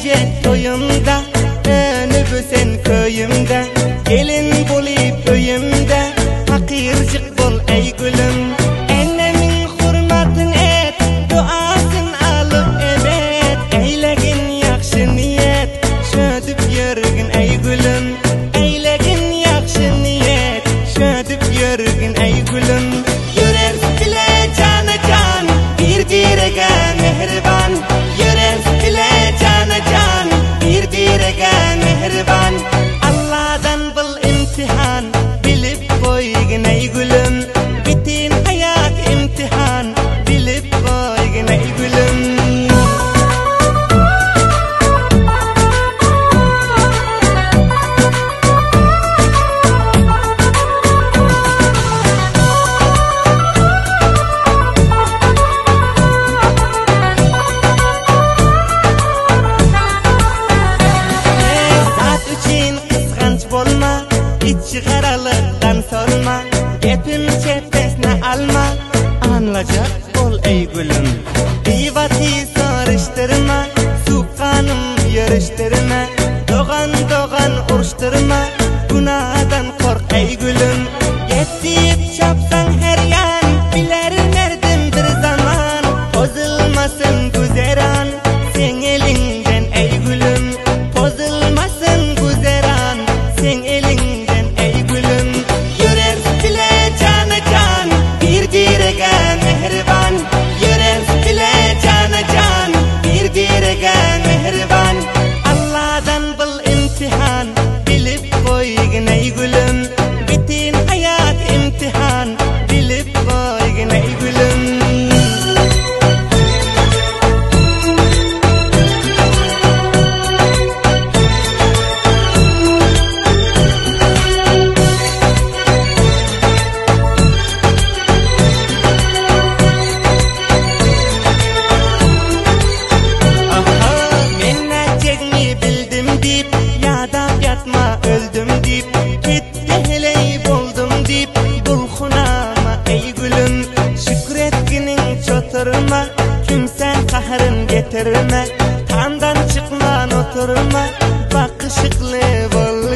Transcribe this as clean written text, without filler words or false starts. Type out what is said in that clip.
gelecek toyumda, önübü sen köyümde, gelin bulup öyümde, fakircik bol ey gülüm. Ennemin hurmatın et, duasın alıp evet, eylegin yakşı niyet, şödüp yörgün ey gülüm. Eylegin yakşı niyet, şödüp yörgün ey gülüm. Yürer bile cana can, bir-birege mehriban. Yürer bile cana can, bir-birege mehriban. Allah'dan bul imtihan, bilip koygin ey gülüm. Bitin hayat imtihan, bilip koygin ey gülüm. Bolma, içi karalıktan solma, gepim çepesine alma, anlayacak ol ey gülüm. Divatı soruşturma, sukanım yarıştırma, doğan uruşturma, günahdan kork ey gülüm. Yetip çapsan her yan, biler nereden bir zaman, bozulmasın güzeran, sen elinden ey gülüm. Bozulmasın güzeran, sen elinden ey gülüm. Yürer bile cana can, bir-birege mehriban. Yürer bile cana can, bir-birege mehriban. Allah'dan bul imtihan, bilip koygin ey gülüm. Bitin hayat imtihan, bilip koygin ey gülüm. Öldüm deyip, gitti heley buldum deyip, bulxunama ey gülüm. Şükretginin çoturma, kimsen kahrın getirme, tandan çıkman oturma, bakışıklı bol